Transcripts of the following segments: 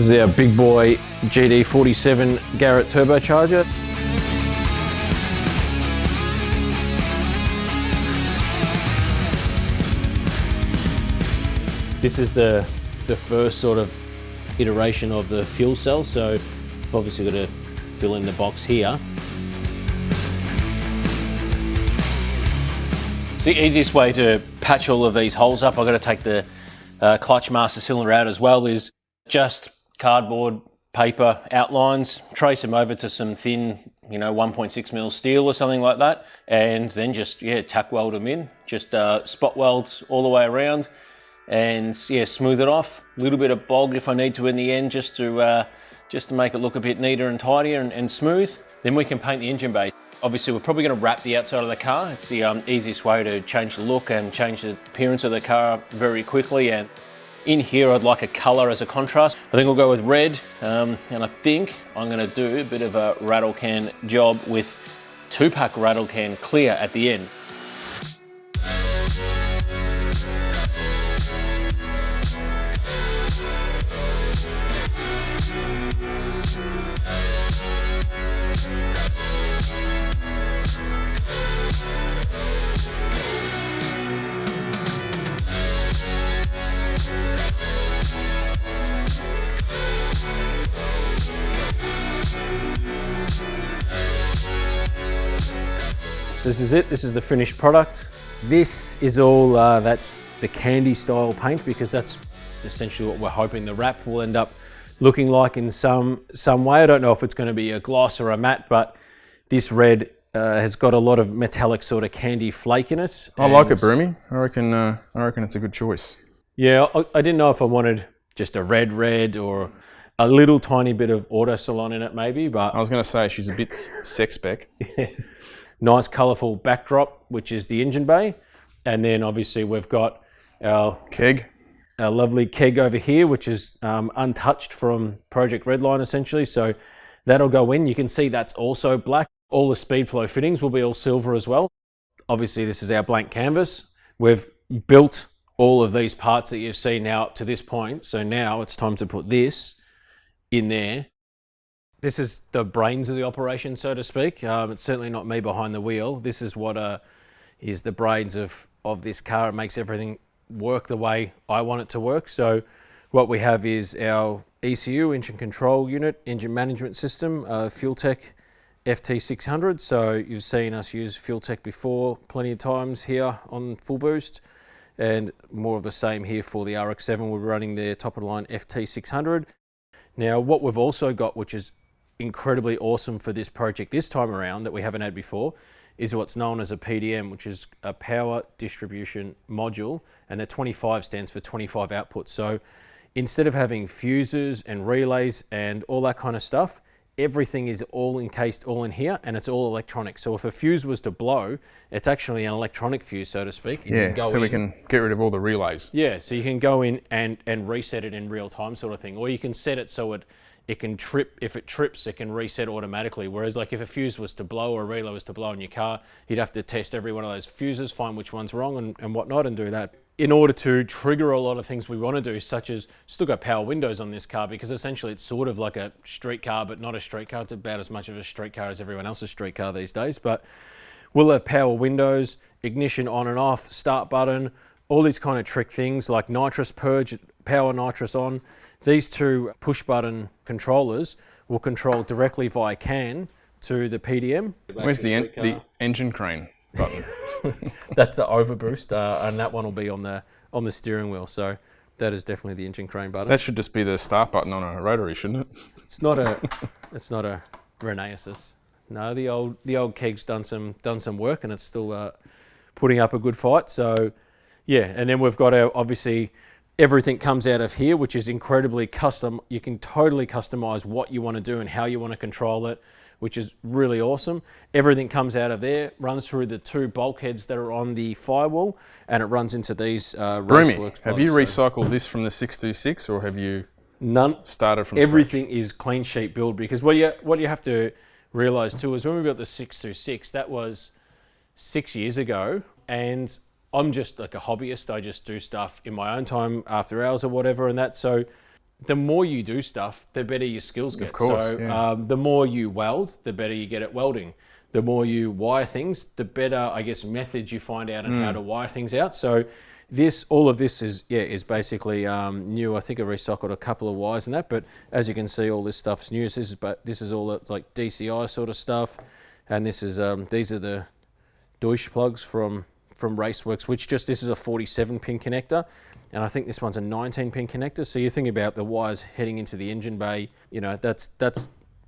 is our big boy GD47 Garrett turbocharger. This is the first sort of iteration of the fuel cell, so I've obviously got to fill in the box here. It's the easiest way to patch all of these holes up. I've got to take the clutch master cylinder out as well, is just cardboard, paper outlines, trace them over to some thin, 1.6mm steel or something like that, and then just, tack weld them in, just spot welds all the way around, and smooth it off. A little bit of bog if I need to in the end, just to make it look a bit neater and tidier and smooth. Then we can paint the engine bay. Obviously we're probably going to wrap the outside of the car. It's the easiest way to change the look and change the appearance of the car very quickly. And in here I'd like a colour as a contrast. I think we'll go with red, and I think I'm going to do a bit of a rattle can job with 2-pack rattle can clear at the end. So this is it, this is the finished product. This is all, that's the candy style paint, because that's essentially what we're hoping the wrap will end up looking like in some way. I don't know if it's going to be a gloss or a matte, but this red has got a lot of metallic sort of candy flakiness. I like it, Broomy. I reckon it's a good choice. Yeah, I didn't know if I wanted just a red or a little tiny bit of auto salon in it maybe, but... I was going to say, she's a bit sex spec. Yeah. Nice colourful backdrop, which is the engine bay. And then obviously we've got our keg. Our lovely keg over here, which is untouched from Project Redline essentially. So that'll go in. You can see that's also black. All the Speedflow fittings will be all silver as well. Obviously this is our blank canvas. We've built all of these parts that you've seen now up to this point. So now it's time to put this in there. This is the brains of the operation, so to speak. It's certainly not me behind the wheel. This is what is the brains of this car. It makes everything work the way I want it to work. So what we have is our ECU, engine control unit, engine management system, FuelTech FT600. So you've seen us use FuelTech before plenty of times here on fullBOOST, and more of the same here for the RX7. We're running the top of the line FT600. Now what we've also got, which is incredibly awesome for this project this time around that we haven't had before, is what's known as a PDM, which is a power distribution module, and the 25 stands for 25 outputs. So instead of having fuses and relays and all that kind of stuff, everything is all encased all in here, and it's all electronic. So if a fuse was to blow, it's actually an electronic fuse, so to speak. We can get rid of all the relays. Yeah, so you can go in and reset it in real time sort of thing, or you can set it so it can trip. If it trips, it can reset automatically. Whereas like if a fuse was to blow or a relay was to blow in your car, you'd have to test every one of those fuses, find which one's wrong and whatnot, and do that. In order to trigger a lot of things we want to do, such as still got power windows on this car, because essentially it's sort of like a street car, but not a street car. It's about as much of a street car as everyone else's street car these days. But we'll have power windows, ignition on and off, start button, all these kind of trick things like nitrous purge, power nitrous on. These two push button controllers will control directly via CAN to the PDM. Where's the engine crane button? That's the overboost, and that one will be on the steering wheel. So that is definitely the engine crane button. That should just be the start button on a rotary, shouldn't it? It's not a Renaissance. No, the old keg's done some work, and it's still putting up a good fight. So yeah, and then we've got our, obviously everything comes out of here, which is incredibly custom. You can totally customize what you want to do and how you want to control it, which is really awesome. Everything comes out of there, runs through the two bulkheads that are on the firewall, and it runs into these raceworks plugs. Have you recycled this from the 626, or have you started from Everything scratch? is clean sheet build, because what you have to realize too is when we built the 626, that was 6 years ago, and I'm just like a hobbyist. I just do stuff in my own time after hours or whatever and that. So the more you do stuff, the better your skills get. Of course, so the more you weld, the better you get at welding. The more you wire things, the better, I guess, methods you find out on how to wire things out. So all of this is basically new. I think I recycled a couple of wires and that, but as you can see, all this stuff's new. So this is all like DCI sort of stuff, and this is these are the Deutsche Plugs from Raceworks, which this is a 47 pin connector, and I think this one's a 19 pin connector. So you think about the wires heading into the engine bay, you know, that's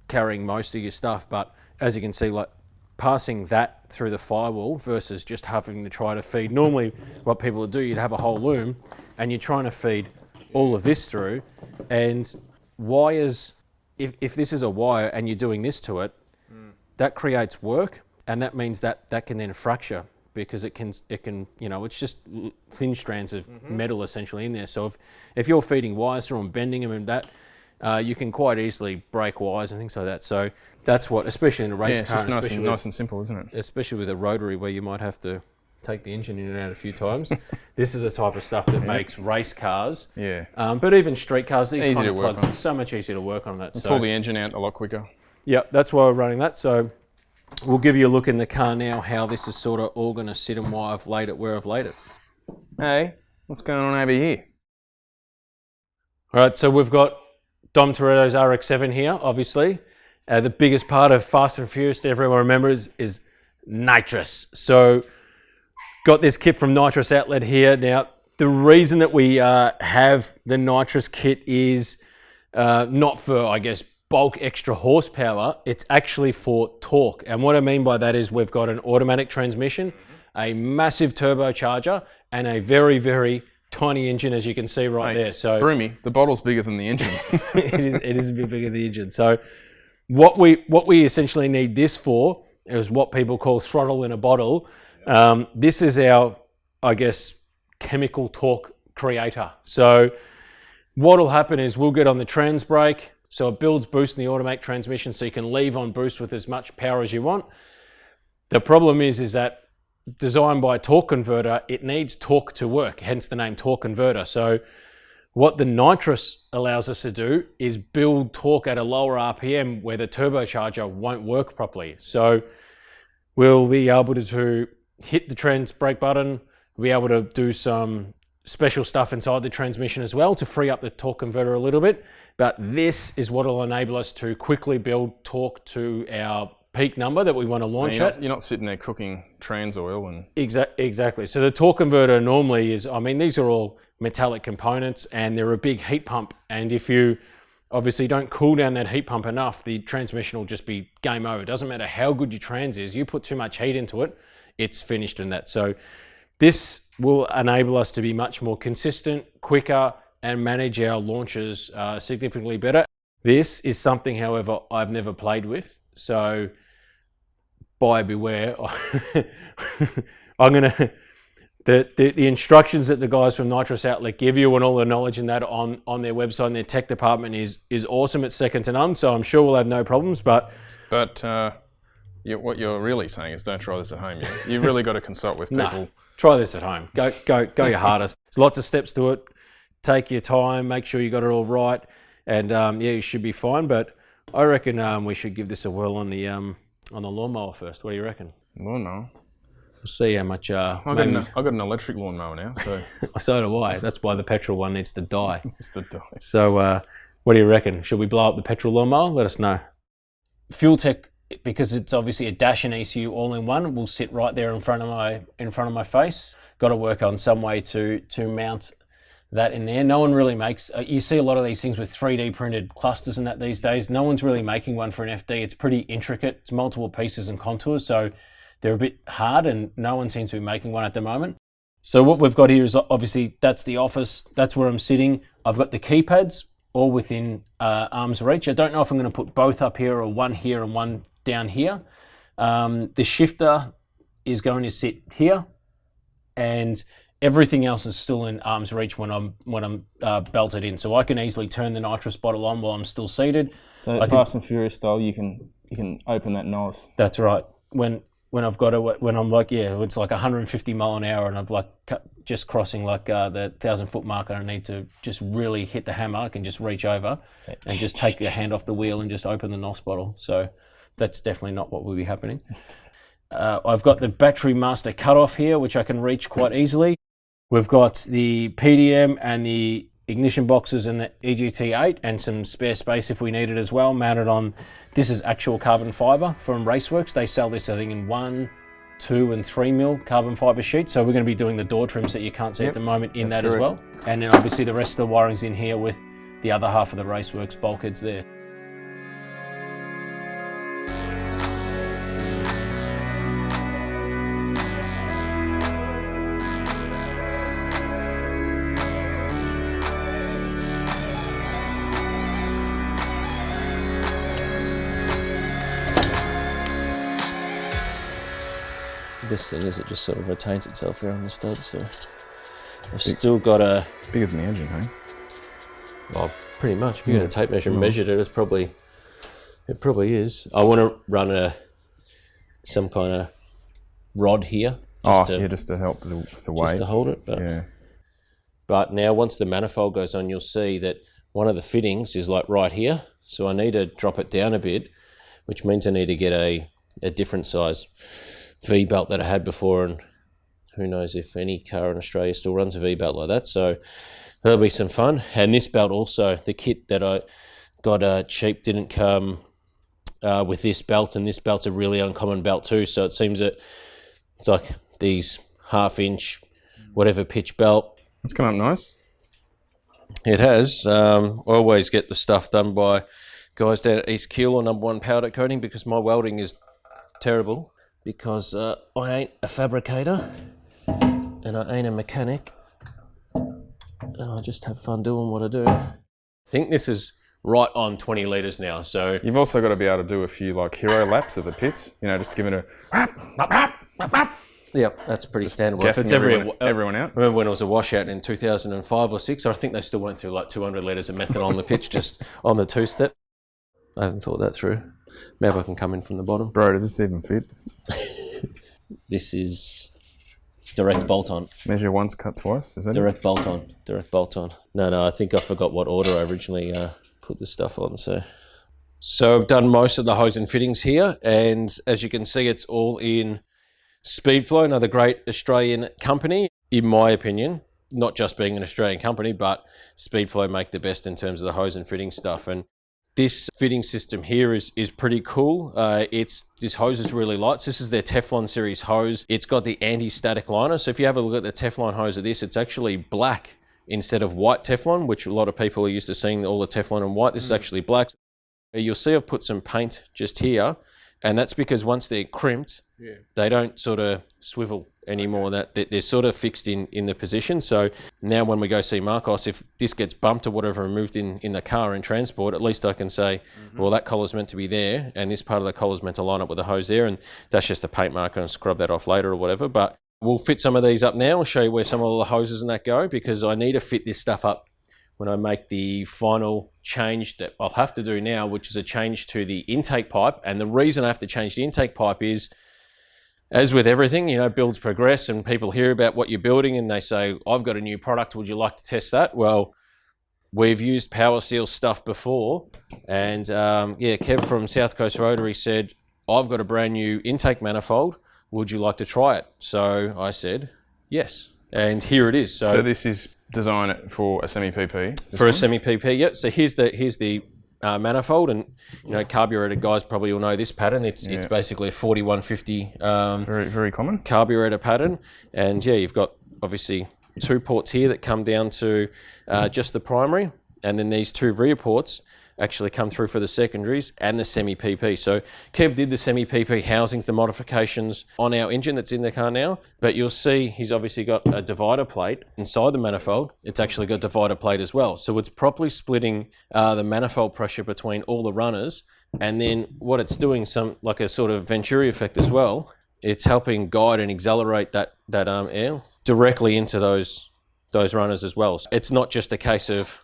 carrying most of your stuff. But as you can see, like passing that through the firewall versus just having to try to feed. Normally what people would do, you'd have a whole loom and you're trying to feed all of this through, and wires, if this is a wire and you're doing this to it, that creates work, and that means that can then fracture, because it can, you know, it's just thin strands of metal essentially in there. So if you're feeding wires through and bending them and that, you can quite easily break wires and things like that. So that's what, especially in a race car, it's just nice and simple, isn't it? Especially with a rotary where you might have to take the engine in and out a few times. This is the type of stuff that makes race cars. Yeah. But even street cars, these easy kind to of work plugs, on. so much easier to work on that. So pull the engine out a lot quicker. Yeah, that's why we're running that. So we'll give you a look in the car now, how this is sort of all going to sit and why I've laid it where I've laid it. Hey, what's going on over here? All right, so we've got Dom Toretto's RX7 here, obviously. The biggest part of Fast and Furious that everyone remembers is nitrous. So got this kit from Nitrous Outlet here. Now, the reason that we have the Nitrous Kit is not for, I guess, bulk extra horsepower. It's actually for torque. And what I mean by that is we've got an automatic transmission, a massive turbocharger, and a very, very tiny engine, as you can see right there. So Broomy, the bottle's bigger than the engine. it is a bit bigger than the engine. So what we essentially need this for is what people call throttle in a bottle. This is our, I guess, chemical torque creator. So what'll happen is we'll get on the trans brake, so it builds boost in the automatic transmission, so you can leave on boost with as much power as you want. The problem is that designed by a torque converter, it needs torque to work, hence the name torque converter. So what the nitrous allows us to do is build torque at a lower RPM where the turbocharger won't work properly. So we'll be able to hit the trans brake button, we'll be able to do some special stuff inside the transmission as well to free up the torque converter a little bit. But this is what will enable us to quickly build torque to our peak number that we want to launch at. You're not sitting there cooking trans oil and... Exactly. So the torque converter normally is, I mean, these are all metallic components and they're a big heat pump. And if you obviously don't cool down that heat pump enough, the transmission will just be game over. It doesn't matter how good your trans is, you put too much heat into it, it's finished in that. So this will enable us to be much more consistent, quicker, and manage our launches significantly better. This is something, however, I've never played with. So buyer beware. I'm gonna the instructions that the guys from Nitrous Outlet give you and all the knowledge in that on their website and their tech department is awesome. It's second to none. So I'm sure we'll have no problems. But what you're really saying is don't try this at home. You've really got to consult with people. No, try this at home. Go your hardest. There's lots of steps to it. Take your time. Make sure you got it all right, and you should be fine. But I reckon we should give this a whirl on the lawnmower first. What do you reckon? Lawnmower. We'll see how much. I've got an electric lawnmower now, so. So do I. That's why the petrol one needs to die. It's the die. So what do you reckon? Should we blow up the petrol lawnmower? Let us know. Fuel Tech, because it's obviously a dash and ECU all in one, will sit right there in front of my face. Got to work on some way to mount that in there. No one really makes, you see a lot of these things with 3D printed clusters and that these days. No one's really making one for an FD. It's pretty intricate. It's multiple pieces and contours, so they're a bit hard and no one seems to be making one at the moment. So what we've got here is obviously that's the office. That's where I'm sitting. I've got the keypads all within arm's reach. I don't know if I'm going to put both up here or one here and one down here. The shifter is going to sit here, and everything else is still in arm's reach when I'm belted in. So I can easily turn the nitrous bottle on while I'm still seated. So Fast and Furious style, you can open that nose. That's right. When when I've got it, when I'm like, it's like 150 mile an hour and I've like just crossing like the 1,000-foot mark and I need to just really hit the hammer, I can just reach over and just take your hand off the wheel and just open the NOS bottle. So that's definitely not what will be happening. I've got the battery master cutoff here, which I can reach quite easily. We've got the PDM and the ignition boxes and the EGT8 and some spare space if we need it as well, mounted on, this is actual carbon fiber from Raceworks. They sell this I think in 1, 2 and 3 mil carbon fiber sheets, so we're going to be doing the door trims that you can't see at the moment in that correct. As well, and then obviously the rest of the wiring's in here with the other half of the Raceworks bulkheads there. This thing is, it just sort of retains itself there on the stud, so I've still got a... Bigger than the engine, hey? Well, pretty much. If you got a tape measure and measured it, it probably is. I want to run some kind of rod here. Just to help the weight. Just to hold it. But now once the manifold goes on, you'll see that one of the fittings is like right here. So I need to drop it down a bit, which means I need to get a different size V-belt that I had before, and who knows if any car in Australia still runs a V-belt like that, so that'll be some fun. And this belt also, the kit that I got cheap didn't come with this belt, and this belt's a really uncommon belt too, so it seems that it's like these 1/2 inch whatever pitch belt. It's come up nice. It has. I always get the stuff done by guys down at East Kiel or number 1 powder coating because my welding is terrible. Because I ain't a fabricator and I ain't a mechanic, and I just have fun doing what I do. I think this is right on 20 litres now, so... You've also got to be able to do a few like hero laps of the pits, you know, just giving it a... Yep, that's pretty standard. If it's everyone out. Remember when it was a washout in 2005 or 6, I think they still went through like 200 litres of methanol on the pitch just on the 2-step. I haven't thought that through. Maybe I can come in from the bottom. Bro, does this even fit? This is direct bolt-on. Measure once, cut twice, is that direct bolt-on? Direct bolt-on. No, I think I forgot what order I originally put this stuff on. So I've done most of the hose and fittings here, and as you can see, it's all in Speedflow, another great Australian company, in my opinion. Not just being an Australian company, but Speedflow make the best in terms of the hose and fitting stuff. And this fitting system here is pretty cool. This hose is really light. So this is their Teflon series hose. It's got the anti-static liner. So if you have a look at the Teflon hose of this, it's actually black instead of white Teflon, which a lot of people are used to seeing all the Teflon and white. This is actually black. You'll see I've put some paint just here, and that's because once they're crimped, they don't sort of swivel anymore. That they're sort of fixed in the position. So now when we go see Marcos, if this gets bumped or whatever and moved in the car in transport, at least I can say, well, that collar's meant to be there and this part of the collar's meant to line up with the hose there, and that's just a paint marker and scrub that off later or whatever. But we'll fit some of these up now. I'll show you where some of the hoses and that go, because I need to fit this stuff up when I make the final change that I'll have to do now, which is a change to the intake pipe. And the reason I have to change the intake pipe is, as with everything, you know, builds progress and people hear about what you're building and they say, I've got a new product, would you like to test that? Well, we've used Power Seal stuff before, and Kev from South Coast Rotary said, I've got a brand new intake manifold, would you like to try it? So I said, yes, and here it is. So this is designed for a semi-PP? For a semi-PP, yeah. So here's the manifold, and you know, carburetor guys probably all know this pattern. It's basically a 4150 very, very common carburetor pattern, and you've got obviously 2 ports here that come down to just the primary, and then these 2 rear ports actually come through for the secondaries and the semi-PP. So Kev did the semi-PP housings, the modifications on our engine that's in the car now, but you'll see he's obviously got a divider plate inside the manifold. It's actually got a divider plate as well. So it's properly splitting the manifold pressure between all the runners, and then what it's doing, some like a sort of Venturi effect as well, it's helping guide and accelerate that air directly into those runners as well. So it's not just a case of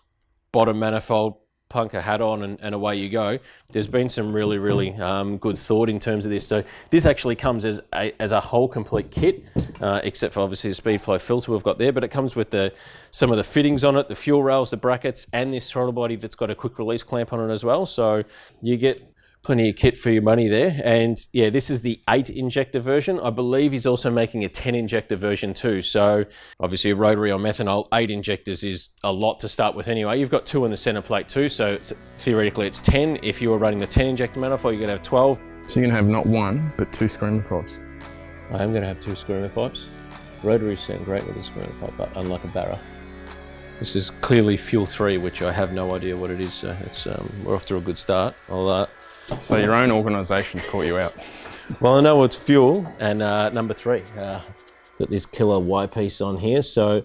bottom manifold plunk a hat on and away you go. There's been some really, really good thought in terms of this. So this actually comes as a whole complete kit, except for obviously the Speedflow filter we've got there, but it comes with some of the fittings on it, the fuel rails, the brackets, and this throttle body that's got a quick release clamp on it as well. So you get plenty of kit for your money there. And yeah, this is the 8 injector version. I believe he's also making a 10 injector version too. So obviously a rotary on methanol, 8 injectors is a lot to start with anyway. You've got 2 in the center plate too. So theoretically it's 10. If you were running the 10 injector manifold, you're gonna have 12. So you're gonna have not 1, but 2 screamer pipes. I am gonna have 2 screamer pipes. Rotaries sound great with a screamer pipe, but unlike a barra. This is clearly fuel 3, which I have no idea what it is. So it's, we're off to a good start. So your own organisation's caught you out. Well, I know it's fuel, and number 3, got this killer Y piece on here. So,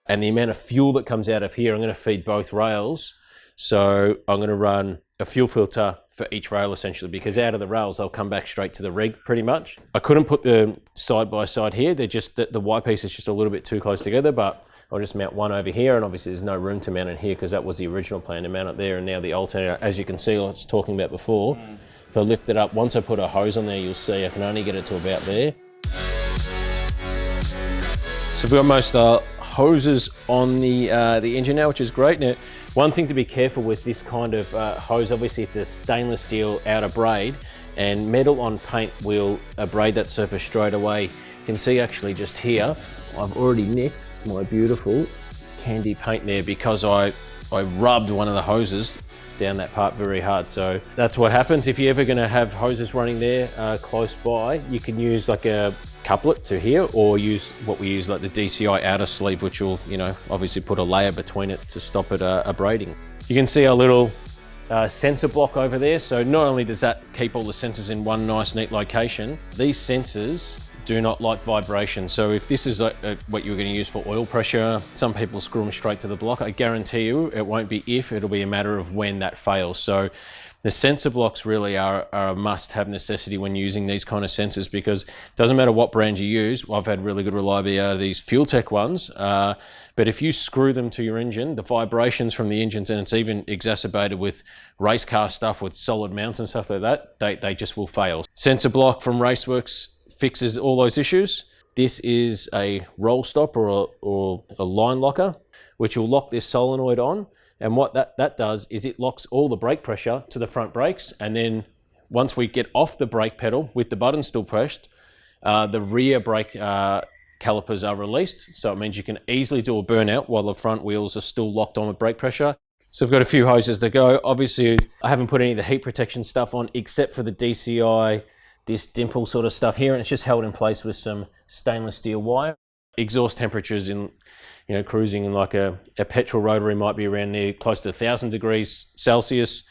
and the amount of fuel that comes out of here, I'm going to feed both rails. So I'm going to run a fuel filter for each rail essentially, because out of the rails they'll come back straight to the rig pretty much. I couldn't put the side by side here. They're just the Y piece is just a little bit too close together, but I'll just mount one over here, and obviously there's no room to mount it here because that was the original plan to mount it there, and now the alternator, as you can see, I was talking about before, if I lift it up, once I put a hose on there, you'll see I can only get it to about there. So we've got most hoses on the engine now, which is great. Now, one thing to be careful with this kind of hose, obviously it's a stainless steel outer braid, and metal on paint will abrade that surface straight away. You can see actually just here, I've already nicked my beautiful candy paint there because I rubbed one of the hoses down that part very hard. So that's what happens if you're ever going to have hoses running there close by. You can use like a couplet to here, or use what we use like the DCI outer sleeve, which will, you know, obviously put a layer between it to stop it abrading. You can see our little sensor block over there. So not only does that keep all the sensors in one nice neat location, these sensors do not like vibration. So if this is what you're going to use for oil pressure, some people screw them straight to the block. I guarantee you it won't be if, it'll be a matter of when that fails. So the sensor blocks really are a must-have necessity when using these kind of sensors, because it doesn't matter what brand you use. I've had really good reliability out of these Fuel Tech ones, but if you screw them to your engine, the vibrations from the engines, and it's even exacerbated with race car stuff with solid mounts and stuff like that, they just will fail. Sensor block from Raceworks fixes all those issues. This is a roll stop or a line locker, which will lock this solenoid on. And what that does is it locks all the brake pressure to the front brakes. And then once we get off the brake pedal with the button still pressed, the rear brake calipers are released. So it means you can easily do a burnout while the front wheels are still locked on with brake pressure. So I've got a few hoses to go. Obviously, I haven't put any of the heat protection stuff on except for the DCI, this dimple sort of stuff here, and it's just held in place with some stainless steel wire. Exhaust temperatures in, you know, cruising in like a petrol rotary might be around near close to 1,000 degrees Celsius.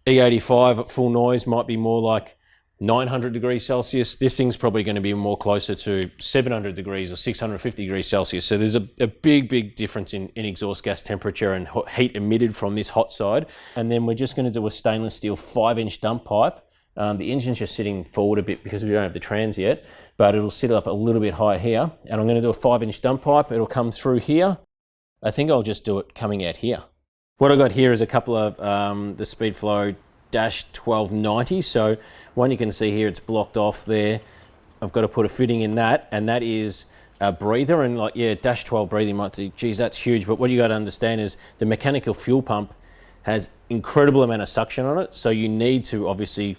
E85 at full noise might be more like 900 degrees Celsius. This thing's probably going to be more closer to 700 degrees or 650 degrees Celsius. So there's a big difference in exhaust gas temperature and heat emitted from this hot side. And then we're just going to do a stainless steel 5-inch dump pipe. The engine's just sitting forward a bit because we don't have the trans yet, but it'll sit up a little bit higher here. And I'm going to do a 5-inch dump pipe. It'll come through here. I think I'll just do it coming out here. What I got here is a couple of the Speedflow -1290. So one you can see here, it's blocked off there. I've got to put a fitting in that, and that is a breather. And like, yeah, -12 breathing, you might think, geez, that's huge. But what you got to understand is the mechanical fuel pump has incredible amount of suction on it. So you need to obviously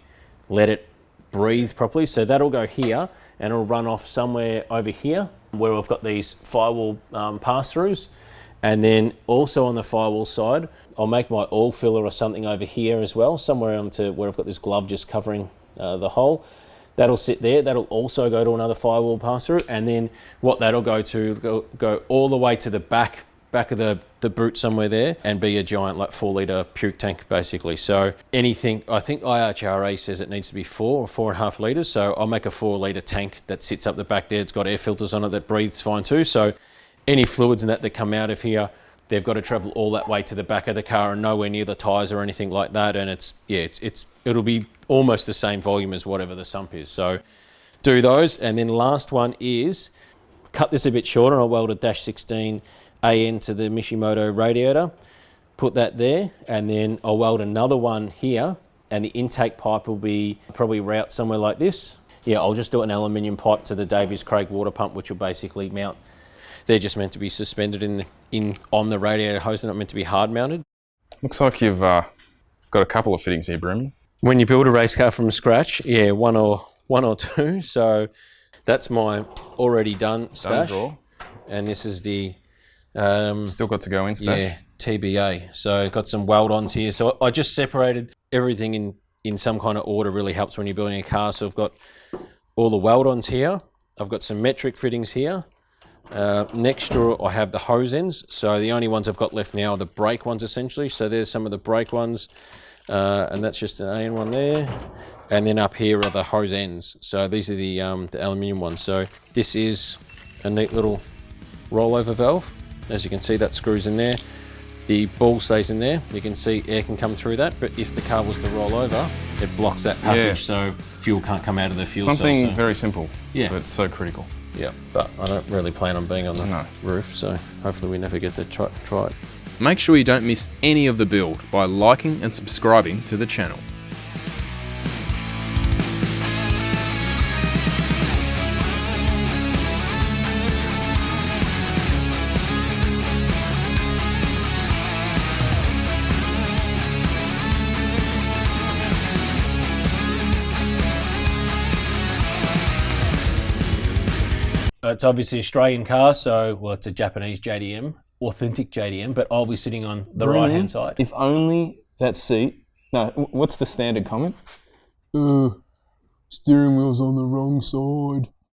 let it breathe properly. So that'll go here, and it'll run off somewhere over here where we've got these firewall pass-throughs. And then also on the firewall side, I'll make my oil filler or something over here as well, somewhere onto where I've got this glove just covering the hole. That'll sit there. That'll also go to another firewall pass-through. And then what that'll go to, go all the way to the back of the boot somewhere there, and be a giant like 4-litre puke tank basically. So anything, I think IHRA says it needs to be 4 or 4.5 litres. So I'll make a 4-litre tank that sits up the back there. It's got air filters on it that breathes fine too. So any fluids and that come out of here, they've got to travel all that way to the back of the car and nowhere near the tyres or anything like that. And it'll be almost the same volume as whatever the sump is. So do those. And then last one is cut this a bit shorter. I'll weld a -16 AN to the Mishimoto radiator. put that there, and then I'll weld another one here, and the intake pipe will be probably route somewhere like this. Yeah, I'll just do an aluminium pipe to the Davies Craig water pump, which will basically mount. They're just meant to be suspended on the radiator hose. They're not meant to be hard mounted. Looks like you've got a couple of fittings here, Broomy. When you build a race car from scratch, yeah, one or two. So that's my already done stash. Drawer. And this is the still got to go in stash. Yeah, TBA. So got some weld-ons here. So I just separated everything in some kind of order. Really helps when you're building a car. So I've got all the weld-ons here. I've got some metric fittings here. Next drawer I have the hose ends. So the only ones I've got left now are the brake ones essentially. So there's some of the brake ones, and that's just an AN one there. And then up here are the hose ends. So these are the aluminium ones. So this is a neat little rollover valve. As you can see, that screws in there. The ball stays in there. You can see air can come through that, but if the car was to roll over, it blocks that passage, so fuel can't come out of the fuel cell. Something very simple, yeah, but so critical. Yeah, but I don't really plan on being on the roof, so hopefully we never get to try it. Make sure you don't miss any of the build by liking and subscribing to the channel. It's obviously an Australian car, so, well, it's a Japanese JDM, authentic JDM, but I'll be sitting on the right-hand side. If only that seat... No, what's the standard comment? Steering wheel's on the wrong side.